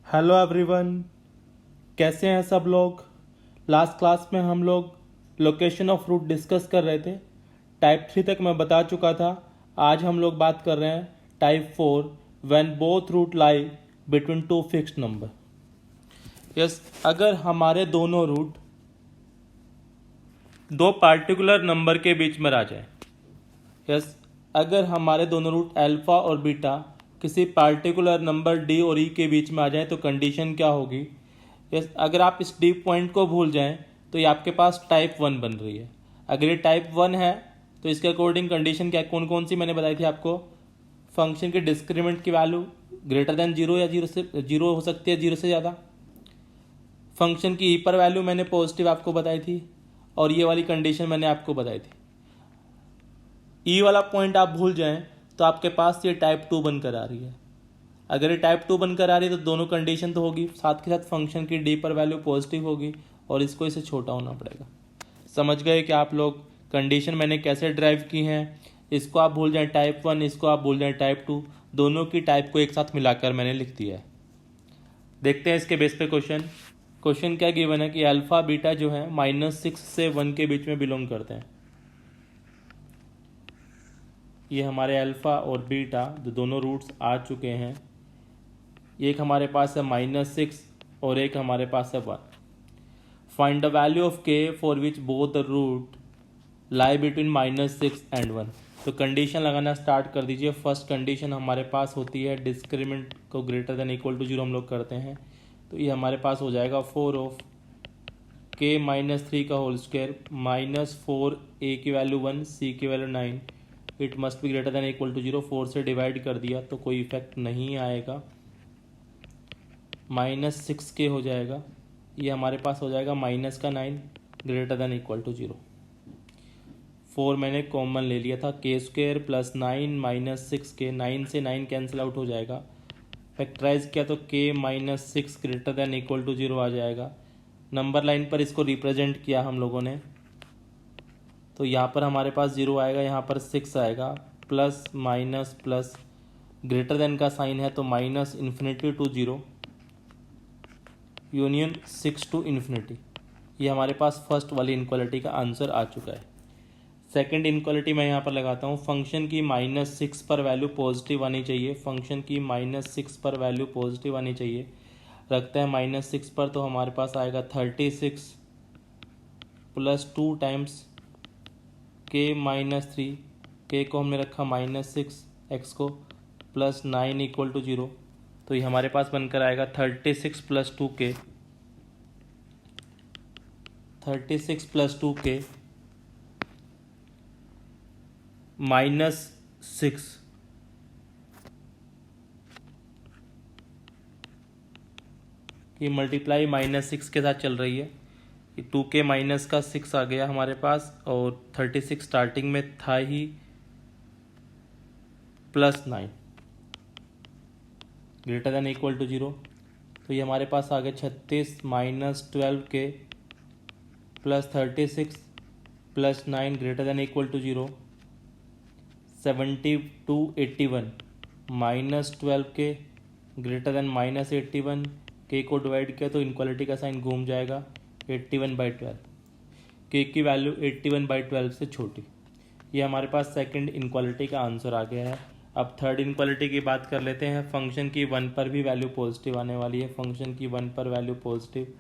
Hello everyone, कैसे हैं सब लोग। लास्ट क्लास में हम लोग लोकेशन ऑफ रूट डिस्कस कर रहे थे। टाइप 3 तक मैं बता चुका था। आज हम लोग बात कर रहे हैं type 4, when both root lie between two fixed number. Yes, अगर हमारे दोनों रूट दो पार्टिकुलर नंबर के बीच में आ जाए। यस, अगर हमारे दोनों रूट अल्फा और बीटा किसी पार्टिकुलर नंबर डी और ई के बीच में आ जाए तो कंडीशन क्या होगी। यस, अगर आप इस डी पॉइंट को भूल जाएं तो ये आपके पास टाइप 1 बन रही है। अगर ये टाइप 1 है तो इसके अकॉर्डिंग कंडीशन क्या कौन कौन सी मैंने बताई थी आपको। फंक्शन के डिस्क्रिमिनेंट की वैल्यू ग्रेटर देन जीरो या जीरो हो सकती है, जीरो से ज़्यादा। फंक्शन की ई पर वैल्यू मैंने पॉजिटिव आपको बताई थी और ये वाली कंडीशन मैंने आपको बताई थी। ई वाला पॉइंट आप भूल जाएं तो आपके पास ये टाइप 2 बनकर आ रही है। अगर ये टाइप 2 बनकर आ रही है तो दोनों कंडीशन तो होगी, साथ के साथ फंक्शन की डी पर वैल्यू पॉजिटिव होगी और इसको इसे छोटा होना पड़ेगा। समझ गए कि आप लोग कंडीशन मैंने कैसे ड्राइव की हैं। इसको आप भूल जाएं टाइप 1, इसको आप भूल जाएं टाइप 2, दोनों की टाइप को एक साथ मिलाकर मैंने लिख दिया है। देखते हैं इसके बेस पे क्वेश्चन क्या गिवन है कि अल्फा बीटा जो है -6 से 1 के बीच में बिलोंग करते हैं। ये हमारे अल्फ़ा और बीटा जो दोनों रूट्स आ चुके हैं, एक हमारे पास है -6 और एक हमारे पास है 1। Find the value of k for which both the root lie between -6 and 1। तो कंडीशन लगाना स्टार्ट कर दीजिए। फर्स्ट कंडीशन हमारे पास होती है डिस्क्रिमिनेंट को ग्रेटर देन इक्वल टू 0 हम लोग करते हैं, तो ये हमारे पास हो जाएगा 4 ऑफ के -3 का होल स्क्वायर -4 ए की वैल्यू 1 सी की value 9, it must be greater than equal to 0। 4 से डिवाइड कर दिया तो कोई इफेक्ट नहीं आएगा, -6 के हो जाएगा। ये हमारे पास हो जाएगा -9 ग्रेटर देन इक्वल टू 0। 4 मैंने कॉमन ले लिया था, के स्क्वायर प्लस 9 -6 के, 9 से 9 कैंसिल आउट हो जाएगा। फैक्टराइज किया तो के -6 ग्रेटर देन इक्वल टू 0 आ जाएगा। नंबर लाइन पर इसको रिप्रेजेंट किया हम लोगों ने, तो यहाँ पर हमारे पास 0 आएगा, यहाँ पर 6 आएगा, plus minus plus, greater than का साइन है तो minus infinity to 0 union 6 to infinity. ये हमारे पास फर्स्ट वाली इनक्वालिटी का आंसर आ चुका है। सेकंड इनक्वालिटी मैं यहाँ पर लगाता हूँ, फंक्शन की -6 पर वैल्यू पॉजिटिव आनी चाहिए। फंक्शन की -6 पर वैल्यू पॉजिटिव आनी चाहिए। रखते हैं -6 पर, तो हमारे पास आएगा 36 प्लस 2 टाइम्स के -3, के को हमने रखा -6, एक्स को प्लस 9 इक्वल टू 0। तो ये हमारे पास बनकर आएगा 36 प्लस 2 के, 36 प्लस 2 के -6, की मल्टीप्लाई -6 के साथ चल रही है। 2 के माइनस का 6 आ गया हमारे पास, और 36 स्टार्टिंग में था ही, plus 9 greater than equal to 0। तो ये हमारे पास आ गया 36 -12 के plus 36 plus 9 greater than equal to 0, 72 81 -12 के ग्रेटर देन -81, के को डिवाइड किया तो इनक्वालिटी का साइन घूम जाएगा, 81/12, के की वैल्यू 81/12 से छोटी। ये हमारे पास सेकंड इनक्वालिटी का आंसर आ गया है। अब थर्ड इनक्वालिटी की बात कर लेते हैं। फंक्शन की 1 पर भी वैल्यू पॉजिटिव आने वाली है। फंक्शन की 1 पर वैल्यू पॉजिटिव,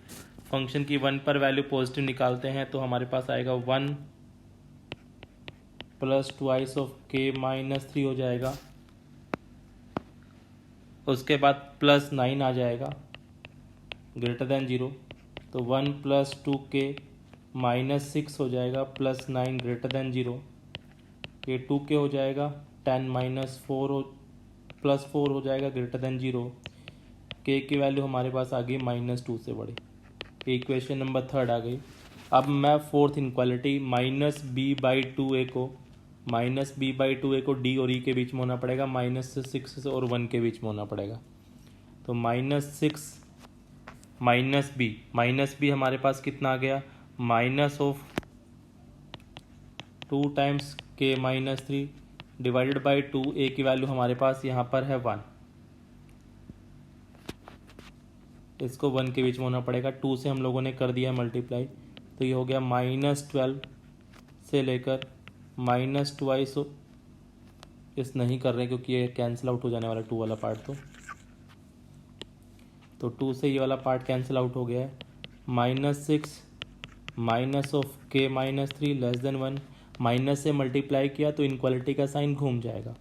फंक्शन की 1 पर वैल्यू पॉजिटिव निकालते हैं तो हमारे पास आएगा 1 प्लस ट्वाइस ऑफ के -3 हो जाएगा। उसके बाद प्लस 9 आ जाएगा ग्रेटर देन 0, तो 1 प्लस 2 के -6 हो जाएगा, प्लस 9 ग्रेटर देन 0, ये 2 के हो जाएगा, 10 -4 हो प्लस 4 हो जाएगा ग्रेटर देन 0। के की वैल्यू हमारे पास आ गई -2 से बड़ी। इक्वेशन नंबर थर्ड आ गई। अब मैं फोर्थ इनक्वालिटी -b/2a को डी और ई के बीच में होना पड़ेगा, -6 और 1 के बीच में होना पड़ेगा। तो -6 -b हमारे पास कितना आ गया, -2 टाइम्स के -3 डिवाइडेड बाई 2, ए की वैल्यू हमारे पास यहाँ पर है 1, इसको 1 के बीच में होना पड़ेगा। 2 से हम लोगों ने कर दिया है मल्टीप्लाई, तो ये हो गया -12 से लेकर -2 इस नहीं कर रहे क्योंकि ये कैंसिल आउट हो जाने वाला 2 वाला पार्ट। तो 2 से ये वाला पार्ट कैंसिल आउट हो गया है। -6 minus of k -3 less than 1, minus से मल्टीप्लाई किया तो इनक्वालिटी का साइन घूम जाएगा।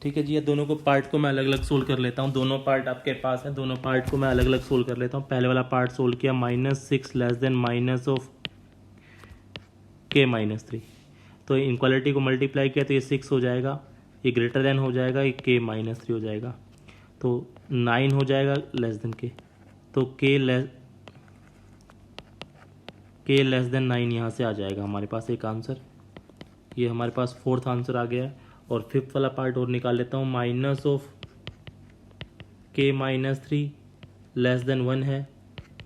ठीक है जी, ये दोनों को पार्ट को मैं अलग अलग सोल्व कर लेता हूँ। दोनों पार्ट आपके पास है, दोनों पार्ट को मैं अलग अलग सोल्व कर लेता हूँ। पहले वाला पार्ट सोल्व किया, -6 less than minus of k -3, तो इनक्वालिटी को मल्टीप्लाई किया तो ये 6 हो जाएगा, ये ग्रेटर देन हो जाएगा, ये k -3 हो जाएगा, तो 9 हो जाएगा लेस देन k, तो k लेस देन 9 यहाँ से आ जाएगा हमारे पास एक आंसर। ये हमारे पास फोर्थ आंसर आ गया है। और फिफ्थ वाला पार्ट और निकाल लेता हूँ, minus of k -3 less than 1 है,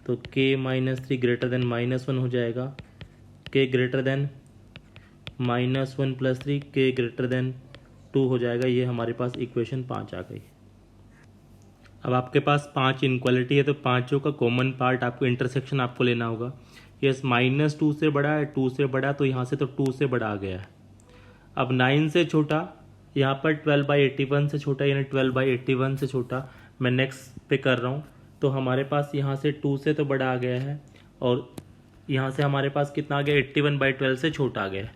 तो k -3 ग्रेटर देन -1 हो जाएगा, k greater than -1 + 3, k greater than 2 हो जाएगा। ये हमारे पास इक्वेशन 5 आ गई। अब आपके पास 5 इनक्वालिटी है, तो पाँचों का कॉमन पार्ट आपको इंटरसेक्शन आपको लेना होगा। यस, -2 से बड़ा है, 2 से बड़ा, तो यहाँ से तो 2 से बड़ा आ गया है। अब 9 से छोटा, यहाँ पर 12/81 से छोटा, यानी 12/81 से छोटा मैं नेक्स्ट पे कर रहा हूँ, तो हमारे पास यहाँ से 2 से तो बड़ा आ गया है, और यहाँ से हमारे पास कितना आ गया, 81/12 से छोटा आ गया है।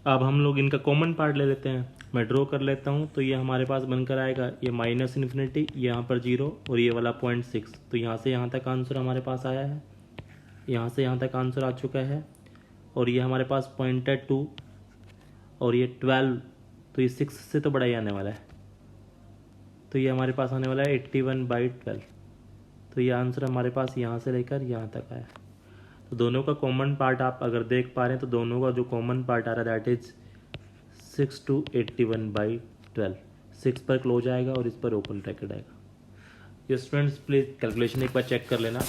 अब हम लोग इनका कॉमन पार्ट ले लेते हैं, मैं ड्रॉ कर लेता हूँ। तो ये हमारे पास बनकर आएगा, ये -∞, यहाँ पर 0 और ये वाला 0.6, तो यहाँ से यहाँ तक आंसर हमारे पास आया है, यहाँ से यहाँ तक आंसर आ चुका है। और ये हमारे पास 0.2 और ये 12, तो ये 6 से तो बड़ा ही आने वाला है, तो ये हमारे पास आने वाला है 81/12। तो ये आंसर हमारे पास यहाँ से लेकर यहाँ तक आया। तो दोनों का कॉमन पार्ट आप अगर देख पा रहे हैं, तो दोनों का जो कॉमन पार्ट आ रहा है दैट इज 6 to 81/12। 6 पर क्लोज आएगा और इस पर ओपन ब्रैकेट आएगा। ये स्टूडेंट्स प्लीज कैलकुलेशन एक बार चेक कर लेना।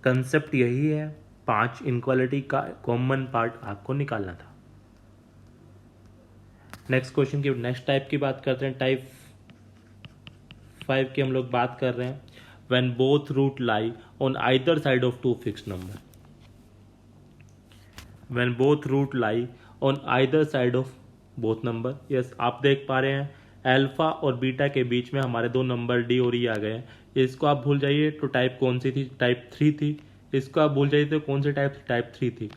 कंसेप्ट यही है, 5 इनक्वालिटी का कॉमन पार्ट आपको निकालना था। नेक्स्ट क्वेश्चन की नेक्स्ट टाइप की बात करते हैं, टाइप 5 की हम लोग बात कर रहे हैं। When both root lie on either side of two fixed number. When both root lie on either side of both number. Yes, आप देख पा रहे हैं अल्फा और बीटा के बीच में हमारे दो नंबर डी और ई आ गए हैं। इसको आप भूल जाइए तो टाइप कौन सी थी, टाइप 3 थी। इसको आप भूल जाइए तो कौन सी टाइप 3 थी।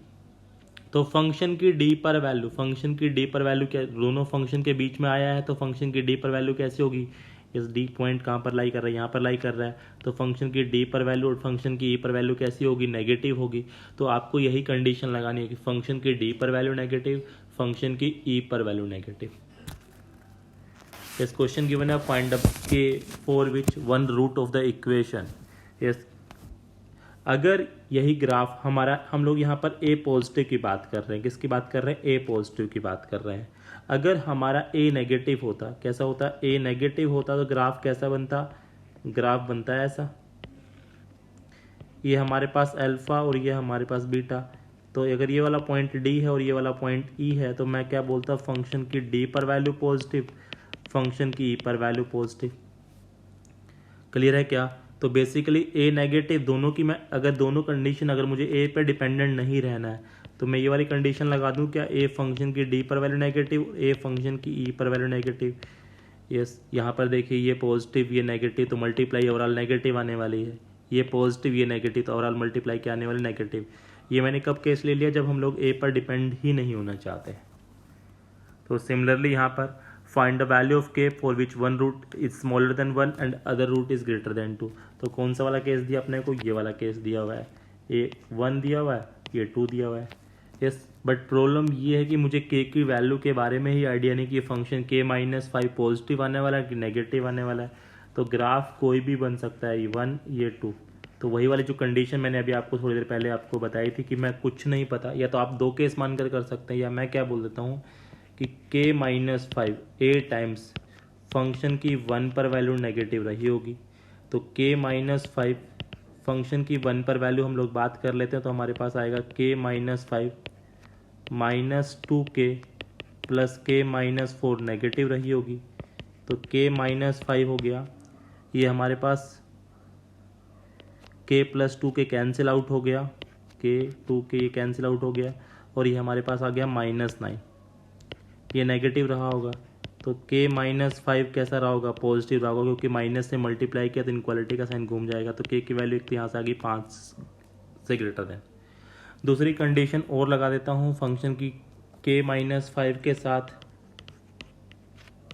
तो फंक्शन की डी पर वैल्यू, फंक्शन की डी पर वैल्यू क्या, दोनों फंक्शन के बीच में आया है, तो फंक्शन की डी पर वैल्यू कैसे होगी। इस डी पॉइंट कहाँ पर लाई कर रहा है, यहाँ पर लाई कर रहा है, तो फंक्शन की डी पर वैल्यू और फंक्शन की ई पर वैल्यू कैसी होगी, नेगेटिव होगी। तो आपको यही कंडीशन लगानी है कि फंक्शन की डी पर वैल्यू नेगेटिव, फंक्शन की ई पर वैल्यू नेगेटिव। इस क्वेश्चन गिवन है, find up k for which one root of the equation. Yes, अगर यही ग्राफ हमारा, हम लोग यहाँ पर ए पॉजिटिव की बात कर रहे हैं, किसकी बात कर रहे हैं, ए पॉजिटिव की बात कर रहे हैं। अगर हमारा ए नेगेटिव होता, कैसा होता, ए नेगेटिव होता तो ग्राफ कैसा बनता, ग्राफ बनता है ऐसा। ये हमारे पास अल्फा और ये हमारे पास बीटा, तो अगर ये वाला पॉइंट डी है और ये वाला पॉइंट ई है, तो मैं क्या बोलता, फंक्शन की डी पर वैल्यू पॉजिटिव, फंक्शन की ई पर वैल्यू पॉजिटिव। क्लियर है क्या। तो बेसिकली ए नेगेटिव दोनों की, मैं अगर दोनों कंडीशन, अगर मुझे ए पे डिपेंडेंट नहीं रहना है, तो मैं ये वाली कंडीशन लगा दूं क्या, ए फंक्शन की डी पर वैल्यू नेगेटिव, ए फंक्शन की ई पर वैल्यू नेगेटिव। यस, यहाँ पर देखिए ये पॉजिटिव ये नेगेटिव, तो मल्टीप्लाई ओवरऑल नेगेटिव आने वाली है। ये पॉजिटिव ये नेगेटिव, तो ओवरऑल मल्टीप्लाई क्या आने वाली, नेगेटिव। ये मैंने कब केस ले लिया, जब हम लोग ए पर डिपेंड ही नहीं होना चाहते। तो सिमिलरली यहाँ पर find the value of k for which one root is smaller than 1 and other root is greater than 2। तो कौन सा वाला केस दिया अपने को, ये वाला केस दिया हुआ है, ये 1 दिया हुआ है, ये 2 दिया हुआ है। यस, बट प्रॉब्लम ये है कि मुझे के की वैल्यू के बारे में ही आइडिया नहीं कि फंक्शन के -5 पॉजिटिव आने वाला है कि नेगेटिव आने वाला है। तो ग्राफ कोई भी बन सकता है, ये 1 ये 2। तो वही वाली जो कंडीशन मैंने अभी आपको थोड़ी देर पहले आपको बताई थी कि मैं कुछ नहीं पता, या तो आप 2 केस मानकर कर सकते हैं, या मैं क्या बोल देता हूँ कि k -5 ए टाइम्स फंक्शन की 1 पर वैल्यू नेगेटिव रही होगी। तो k -5 फंक्शन की 1 पर वैल्यू हम लोग बात कर लेते हैं, तो हमारे पास आएगा k -5 -2k plus k-4 negative रही होगी, तो k-5 हो गया। ये हमारे पास k+2 के कैंसिल आउट हो गया, k2 के ये कैंसिल आउट हो गया, और ये हमारे पास आ गया -9, ये नेगेटिव रहा होगा। तो k-5 कैसा रहा होगा, पॉजिटिव रहा होगा, क्योंकि माइनस से मल्टीप्लाई किया तो इनक्वालिटी का साइन घूम जाएगा। तो k की वैल्यू एक तो यहाँ से आ गई 5 से ग्रेटर देन। दूसरी कंडीशन और लगा देता हूँ, फंक्शन की k-5 के साथ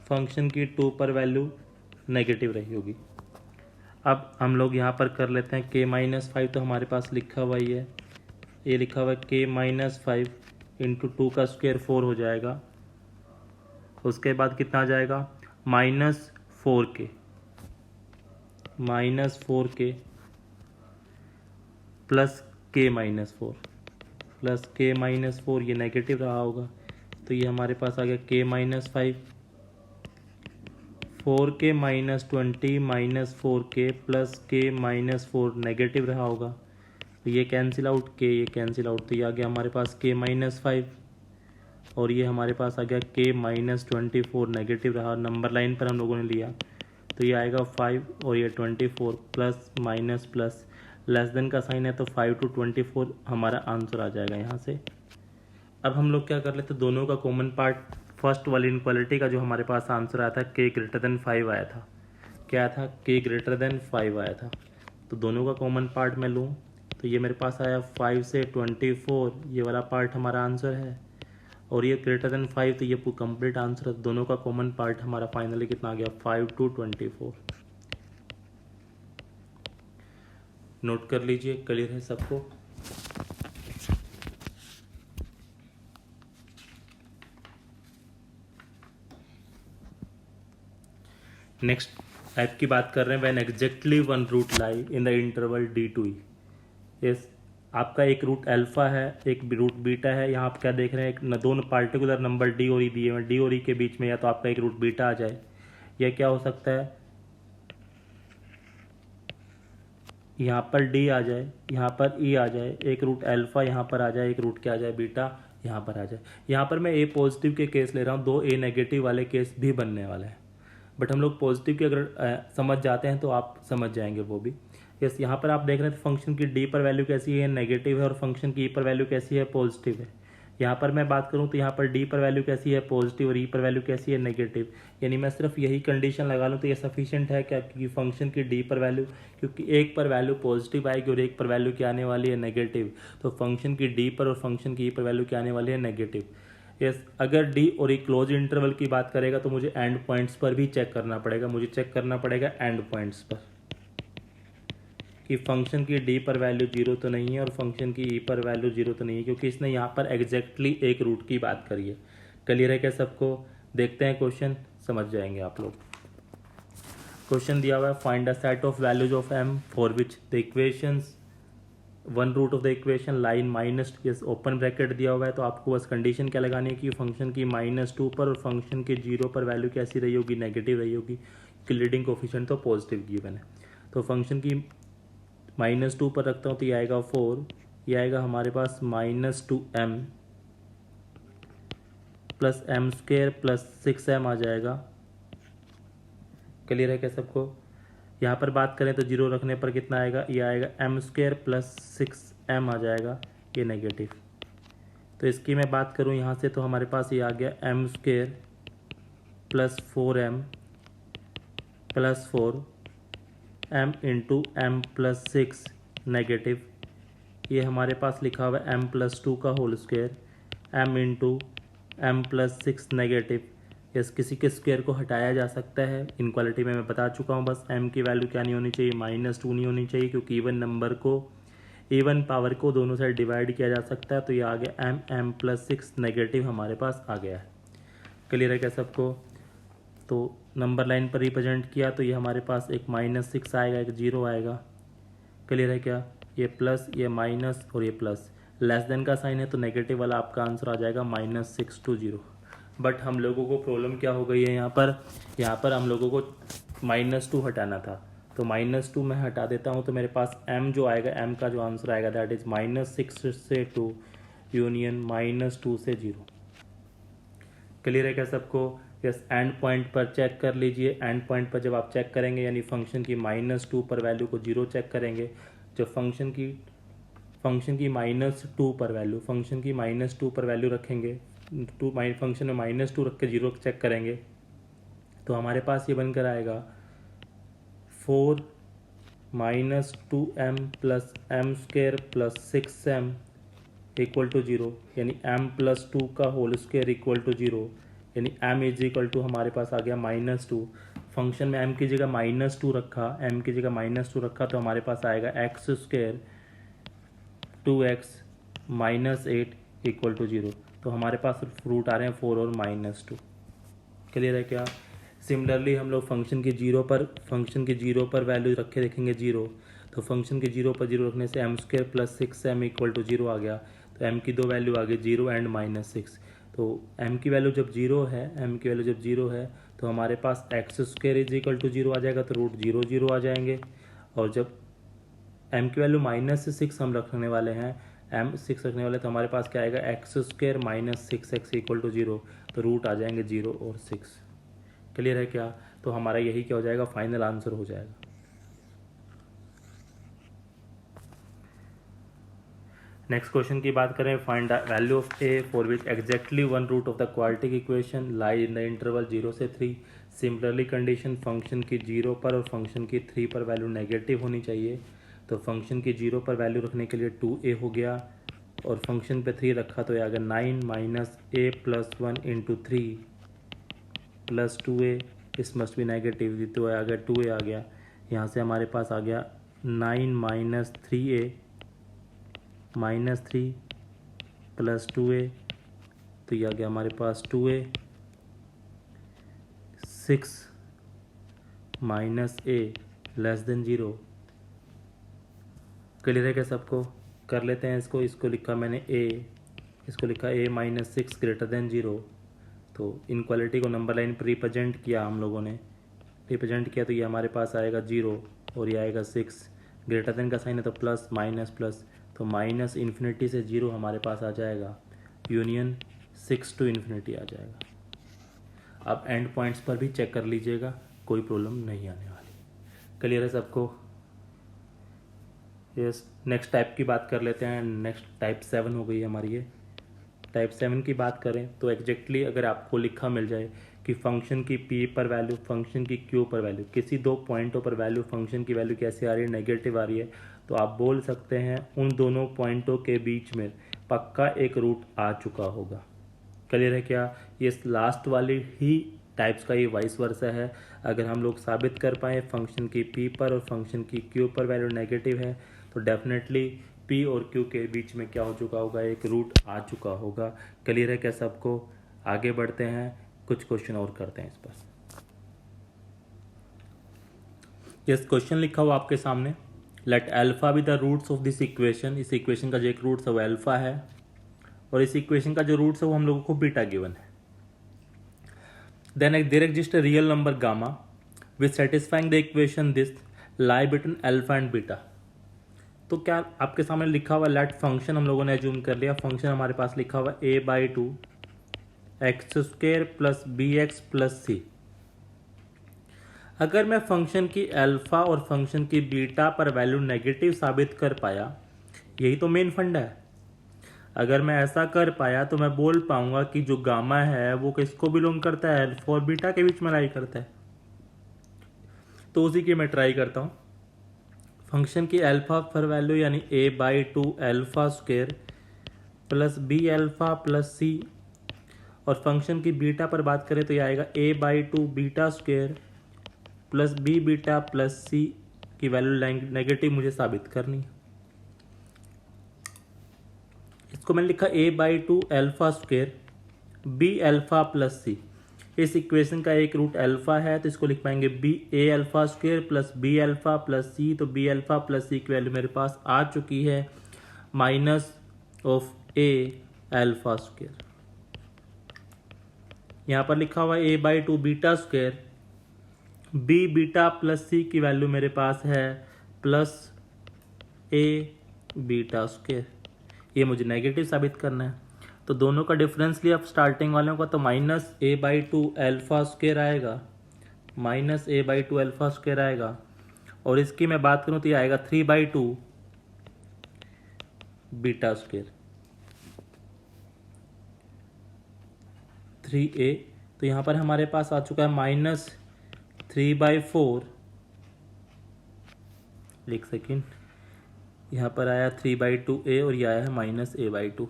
फंक्शन की 2 पर वैल्यू नेगेटिव रही होगी। अब हम लोग यहाँ पर कर लेते हैं k-5, तो हमारे पास लिखा हुआ ही है, ये लिखा हुआ है k-5 इंटू 2 का स्क्वायर 4 हो जाएगा। उसके बाद कितना आ जाएगा, -4k plus k-4 plus k-4, ये नेगेटिव रहा होगा, तो ये हमारे पास आ गया k-5, 4k -20 -4k plus k-4 negative रहा होगा, तो ये कैंसिल आउट, ये कैंसिल आउट, तो ये आ गया हमारे पास k-5, और ये हमारे पास आ गया k-24 नेगेटिव रहा, नंबर लाइन पर हम लोगों ने लिया, तो ये आएगा 5 और ये 24 plus minus plus, less than का साइन है तो 5 to 24 हमारा आंसर आ जाएगा यहाँ से। अब हम लोग क्या कर लेते, दोनों का कॉमन पार्ट, फर्स्ट वाली इनक्वालिटी का जो हमारे पास आंसर आया था k>5 आया था, क्या था, k>5 आया था, तो दोनों का कॉमन पार्ट मैं लूँ तो ये मेरे पास आया 5 से 24, ये वाला पार्ट हमारा आंसर है, और ये >5 तो ये कंप्लीट आंसर है। दोनों का कॉमन पार्ट हमारा फाइनली कितना आ गया, 5 to 24। नोट कर लीजिए, क्लियर है सबको। नेक्स्ट टाइप की बात कर रहे हैं, when exactly one root lie in the interval d2e। Yes, आपका एक रूट अल्फा है, एक रूट बीटा है, यहाँ आप क्या देख रहे हैं, एक दोनों पार्टिकुलर नंबर डी और ई दिए हुए, डी और ई के बीच में या तो आपका एक रूट बीटा आ जाए, या क्या हो सकता है, यहाँ पर डी आ जाए, यहाँ पर ई आ जाए, एक रूट अल्फा यहाँ पर आ जाए, एक रूट क्या आ जाए, बीटा यहाँ पर आ जाए। यहाँ पर मैं ए पॉजिटिव के केस ले रहा हूँ, 2 ए नेगेटिव वाले केस भी बनने वाले हैं, बट हम लोग पॉजिटिव की अगर समझ जाते हैं तो आप समझ जाएंगे वो भी। यस, यहाँ पर आप देख रहे हैं फंक्शन की डी पर वैल्यू कैसी है, नेगेटिव है, और फंक्शन की ई पर वैल्यू कैसी है, पॉजिटिव है। यहाँ पर मैं बात करूँ तो यहाँ पर डी पर वैल्यू कैसी है, पॉजिटिव, और ई पर वैल्यू कैसी है, नेगेटिव। यानी मैं सिर्फ यही कंडीशन लगा लूँ तो ये सफिशिएंट है क्या, क्योंकि फंक्शन की डी पर वैल्यू, क्योंकि एक पर वैल्यू पॉजिटिव आएगी और एक पर वैल्यू क्या आने वाली है, नेगेटिव, तो फंक्शन की डी पर और फंक्शन की ई पर वैल्यू क्या आने वाली है, नेगेटिव। यस, अगर डी और ई क्लोज इंटरवल की बात करेगा तो मुझे एंड पॉइंट्स पर भी चेक करना पड़ेगा, मुझे चेक करना पड़ेगा एंड पॉइंट्स पर कि फंक्शन की डी पर वैल्यू 0 तो नहीं है और फंक्शन की ई पर वैल्यू 0 तो नहीं है, क्योंकि इसने यहाँ पर एग्जैक्टली एक रूट की बात करी है। क्लियर है क्या सबको? देखते हैं क्वेश्चन, समझ जाएंगे आप लोग। क्वेश्चन दिया हुआ है, find a set of values of m for which the equations one root of the equation line -, open bracket दिया हुआ है, तो आपको बस कंडीशन क्या लगानी है कि फंक्शन की -2 पर और फंक्शन के 0 पर वैल्यू कैसी रही होगी, नेगेटिव रही होगी, कि लीडिंग कोफिशिएंट तो पॉजिटिव गिवन है। तो फंक्शन की -2 पर रखता हूँ तो ये आएगा 4, ये आएगा हमारे पास -2m plus m² plus 6m आ जाएगा। क्लियर है क्या सबको? यहाँ पर बात करें तो 0 रखने पर कितना आएगा, ये आएगा m² प्लस 6m आ जाएगा, ये नेगेटिव। तो इसकी मैं बात करूँ यहाँ से तो हमारे पास ये आ गया m² plus 4m plus 4 m into m plus 6 negative, ये हमारे पास लिखा हुआ है m प्लस 2 का whole square, m into m plus 6 negative. Yes, किसी के स्क्वायर को हटाया जा सकता है, इनक्वालिटी में मैं बता चुका हूँ। बस m की वैल्यू क्या नहीं होनी चाहिए, -2 नहीं होनी चाहिए, क्योंकि इवन नंबर को, इवन पावर को दोनों साइड डिवाइड किया जा सकता है। तो ये आ गया m प्लस 6 नेगेटिव हमारे पास आ गया है। क्लियर है क्या सबको? तो नंबर लाइन पर रिप्रेजेंट किया तो ये हमारे पास एक -6 आएगा, एक 0 आएगा। क्लियर है क्या? ये प्लस, ये माइनस और ये प्लस, लेस देन का साइन है तो नेगेटिव वाला आपका आंसर आ जाएगा -6 to 0। बट हम लोगों को प्रॉब्लम क्या हो गई है यहाँ पर हम लोगों को -2 हटाना था, तो -2 मैं हटा देता हूँ तो मेरे पास m जो आएगा, m का जो आंसर आएगा दैट इज -6 से 2 यूनियन -2 से 0। क्लियर है क्या सबको? यस, एंड पॉइंट पर चेक कर लीजिए। एंड पॉइंट पर जब आप चेक करेंगे यानी फंक्शन की -2 पर वैल्यू को 0 चेक करेंगे, जब फंक्शन की -2 पर वैल्यू रखेंगे, फंक्शन में -2 रख के 0 चेक करेंगे तो हमारे पास ये बनकर आएगा 4 -2m plus m square plus 6m equal to 0, यानी m+2 का होल स्क्वायर इक्वल टू 0, यानी m इज इक्वल टू हमारे पास आ गया -2। फंक्शन में m की जगह -2 रखा, तो हमारे पास आएगा x square 2x -8 equal to 0। तो हमारे पास रूट आ रहे हैं 4 और -2। क्लियर है क्या? सिमिलरली हम लोग फंक्शन की जीरो पर वैल्यू रखे देखेंगे 0, तो फंक्शन के 0 पर 0 रखने से m square plus 6m equal to 0 आ गया। तो m की दो वैल्यू आ गई 0 एंड -6। तो m की वैल्यू जब 0 है तो हमारे पास x square is equal to 0 आ जाएगा, तो रूट 0 0 आ जाएंगे। और जब m की वैल्यू -6 हम रखने वाले हैं, तो हमारे पास क्या आएगा, x square -6x equal to 0, तो रूट आ जाएंगे 0 और 6। क्लियर है क्या? तो हमारा यही क्या हो जाएगा, फाइनल आंसर हो जाएगा। नेक्स्ट क्वेश्चन की बात करें, find the value of a for which exactly one root of the quadratic equation lie in the interval 0 से 3। सिमिलरली कंडीशन फंक्शन की 0 पर और फंक्शन की 3 पर वैल्यू नेगेटिव होनी चाहिए। तो फंक्शन की 0 पर वैल्यू रखने के लिए 2a हो गया, और फंक्शन पे 3 रखा तो आएगा 9 minus a plus 1 into 3 plus 2a, इस मस्ट भी नेगेटिव, तो आ गया 2a आ गया। यहाँ से हमारे पास आ गया 9 माइनस 3a -3 प्लस 2a, तो ये आ गया हमारे पास 2a, 6 minus a less than 0। Clear है क्या सबको? कर लेते हैं इसको लिखा मैंने a, इसको लिखा a -6 ग्रेटर देन 0। तो इनक्वालिटी को नंबर लाइन पर रिप्रेजेंट किया हम लोगों ने, तो ये हमारे पास आएगा 0 और ये आएगा 6। ग्रेटर देन का साइन है तो प्लस माइनस प्लस, तो माइनस इन्फिनिटी से 0 हमारे पास आ जाएगा, यूनियन 6 टू इन्फिनिटी आ जाएगा। अब एंड पॉइंट्स पर भी चेक कर लीजिएगा, कोई प्रॉब्लम नहीं आने वाली। क्लियर है सबको? यस, नेक्स्ट टाइप की बात कर लेते हैं। नेक्स्ट टाइप 7 हो गई हमारी ये। टाइप 7 की बात करें तो एग्जैक्टली अगर आपको लिखा मिल जाए कि फंक्शन की p पर वैल्यू, फंक्शन की q पर वैल्यू, किसी दो पॉइंटों पर वैल्यू, फंक्शन की वैल्यू कैसे आ रही है, नेगेटिव आ रही है, तो आप बोल सकते हैं उन दोनों पॉइंटों के बीच में पक्का एक रूट आ चुका होगा। क्लियर है क्या? ये लास्ट वाली ही टाइप्स का ये वाइस वर्सा है। अगर हम लोग साबित कर पाए फंक्शन की p पर और फंक्शन की q पर वैल्यू नेगेटिव है, तो डेफिनेटली p और q के बीच में क्या हो चुका होगा, एक रूट आ चुका होगा। क्लियर है क्या सबको? आगे बढ़ते हैं, कुछ क्वेश्चन और करते हैं इस पर। यस, क्वेश्चन लिखा हुआ आपके सामने, let alpha be the roots of this equation. इस इक्वेशन का जो एक रूट्स है वो अल्फा है, और इस इक्वेशन का जो रूट्स है वो हम लोगों को बीटा गिवन है। Then there exist a real number gamma with satisfying the equation this lie between alpha and beta. तो क्या आपके सामने लिखा हुआ लेट फंक्शन हम लोगों ने एज्यूम कर लिया, फंक्शन हमारे पास लिखा हुआ a/2 x square plus b x plus c. अगर मैं फंक्शन की अल्फा और फंक्शन की बीटा पर वैल्यू नेगेटिव साबित कर पाया, यही तो मेन फंडा है। अगर मैं ऐसा कर पाया तो मैं बोल पाऊंगा कि जो गामा है वो किसको बिलोंग करता है, अल्फा और बीटा के बीच में लाई करता है। तो उसी की मैं ट्राई करता हूं। फंक्शन की अल्फा पर वैल्यू यानी a/2 alpha square plus b alpha plus c, और फंक्शन की बीटा पर बात करें तो यह आएगा a/2 beta square plus b beta plus c की वैल्यू नेगेटिव मुझे साबित करनी है। इसको मैंने लिखा a/2 alpha square b alpha plus c. इस इक्वेशन का एक रूट अल्फा है, तो इसको लिख पाएंगे b a alpha square plus b alpha plus c. तो बी अल्फा प्लस सी की वैल्यू मेरे पास आ चुकी है minus of a alpha square. यहाँ पर लिखा हुआ a/2 beta square b beta plus c की वैल्यू मेरे पास है प्लस ए बीटा स्क्वायर। ये मुझे नेगेटिव साबित करना है। तो दोनों का डिफरेंस लिया स्टार्टिंग वालों का, तो minus a by two alpha square आएगा, minus a by two alpha square आएगा। और इसकी मैं बात करूं तो ये आएगा 3/2 बीटा स्क्वायर 3a। तो यहाँ पर हमारे पास आ चुका है -3/4, एक सेकेंड, यहाँ पर आया 3/2a और ये आया है -a/2।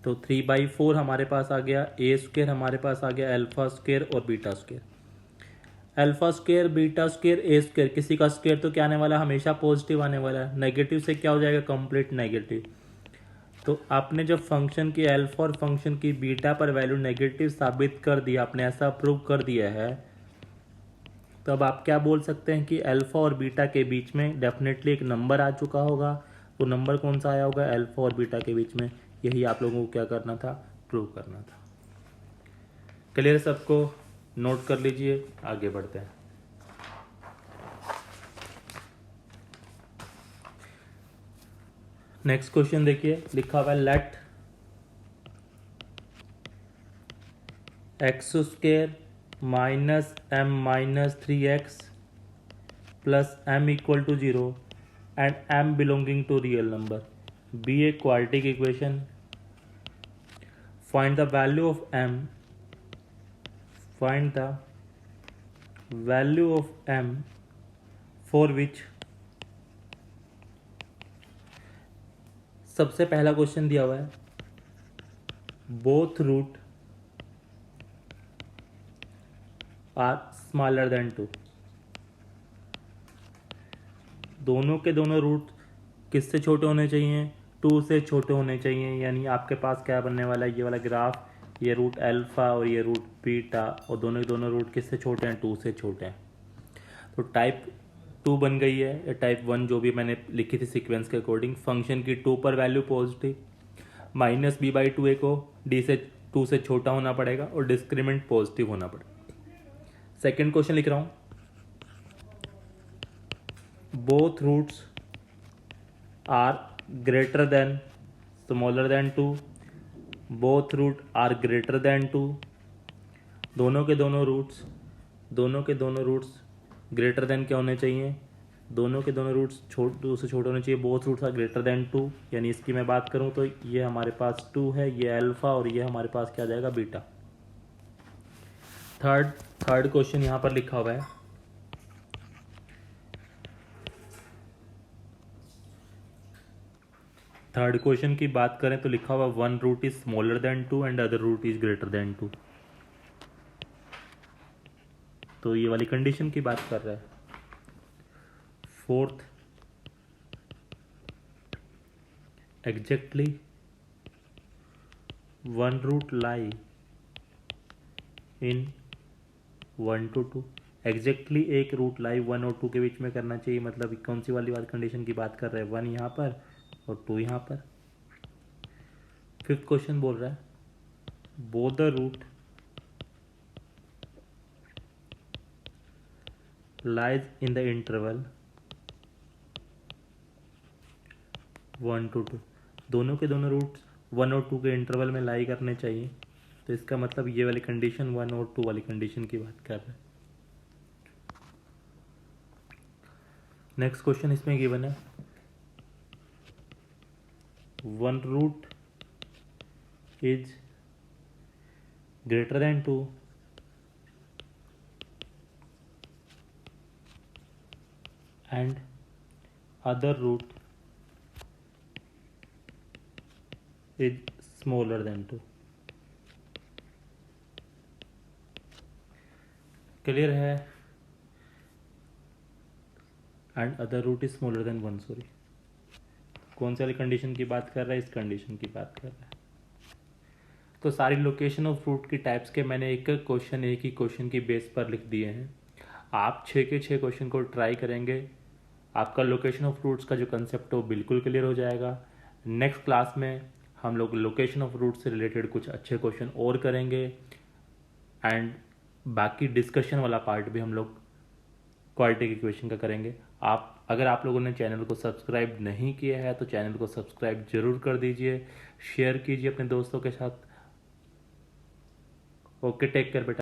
तो 3/4 हमारे पास आ गया, ए स्क्वायर हमारे पास आ गया, अल्फा स्क्वायर और beta square. Alpha square beta square a square, किसी का स्क्वायर तो क्या आने वाला है, हमेशा पॉजिटिव आने वाला है, नेगेटिव से क्या हो जाएगा, कंप्लीट नेगेटिव। तो आपने जब फंक्शन की अल्फा और फंक्शन की बीटा पर वैल्यू नेगेटिव साबित कर दिया, आपने ऐसा प्रूव कर दिया है, तो अब आप क्या बोल सकते हैं कि अल्फा और बीटा के बीच में डेफिनेटली एक नंबर आ चुका होगा। वो नंबर कौन सा आया होगा, अल्फा और बीटा के बीच में। यही आप लोगों को क्या करना था, प्रूव करना था। क्लियर सबको, नोट कर लीजिए, आगे बढ़ते हैं। नेक्स्ट क्वेश्चन देखिए, लिखा हुआ है let x square minus m minus 3x plus m equal to 0 and m belonging to real number be a quadratic equation. Find the value of m, find the value of m for which. सबसे पहला question दिया हुआ है both root are smaller than 2। दोनों के दोनों root किससे छोटे होने चाहिए, 2 से छोटे होने चाहिए। यानी आपके पास क्या बनने वाला है, ये वाला ग्राफ, ये रूट अल्फा और ये रूट बीटा, और दोनों के दोनों रूट किससे छोटे हैं, 2 से छोटे हैं। तो टाइप 2 बन गई है, या टाइप 1 जो भी मैंने लिखी थी सीक्वेंस के अकॉर्डिंग। फंक्शन की 2 पर वैल्यू पॉजिटिव, माइनस b/2a को d से 2 से छोटा होना पड़ेगा और डिस्क्रीमेंट पॉजिटिव होना पड़ेगा। सेकेंड क्वेश्चन लिख रहा हूं, both roots are greater than smaller than 2, both root are greater than 2। दोनों के दोनों रूट्स ग्रेटर देन क्या होने चाहिए, दोनों के दोनों रूट्स 2 से छोटे होने चाहिए। Both roots are greater than 2, यानी इसकी मैं बात करूं तो ये हमारे पास 2 है, ये अल्फा, और ये हमारे पास क्या आ जाएगा, बीटा। थर्ड क्वेश्चन यहां पर लिखा हुआ है थर्ड क्वेश्चन की बात करें तो लिखा हुआ 1 root is smaller than 2 and other root is greater than 2। तो ये वाली कंडीशन की बात कर रहा है। Fourth, exactly 1 root lie in 1 to 2। Exactly एक रूट लाई 1 और 2 के बीच में करना चाहिए। मतलब कौन सी वाली बात कंडीशन की बात कर रहे हैं, 1 यहाँ पर और 2 यहाँ पर। फिफ्थ क्वेश्चन बोल रहा है both the root lies in the interval 1 to 2। दोनों के दोनों रूट्स 1 और 2 के इंटरवल में लाई करने चाहिए। तो इसका मतलब ये वाली कंडीशन 1 और 2 वाली कंडीशन की बात कर रहा है। नेक्स्ट क्वेश्चन इसमें गिवन है 1 root is greater than 2 and other root is smaller than 2। Clear है, and other root is smaller than 1। Sorry, कौन सी वाली कंडीशन की बात कर रहा है, इस कंडीशन की बात कर रहा है। तो सारी लोकेशन ऑफ रूट की टाइप्स के मैंने एक ही क्वेश्चन की बेस पर लिख दिए हैं। आप 6 के 6 क्वेश्चन को ट्राई करेंगे, आपका लोकेशन ऑफ रूट्स का जो कंसेप्ट है वो बिल्कुल क्लियर हो जाएगा। नेक्स्ट क्लास में हम लोग लोकेशन ऑफ रूट से रिलेटेड कुछ अच्छे क्वेश्चन और करेंगे, एंड बाकी डिस्कशन वाला पार्ट भी हम लोग क्वाड्रेटिक इक्वेशन का करेंगे। आप अगर आप लोगों ने चैनल को सब्सक्राइब नहीं किया है तो चैनल को सब्सक्राइब जरूर कर दीजिए, शेयर कीजिए अपने दोस्तों के साथ। ओके, टेक केयर बेटा।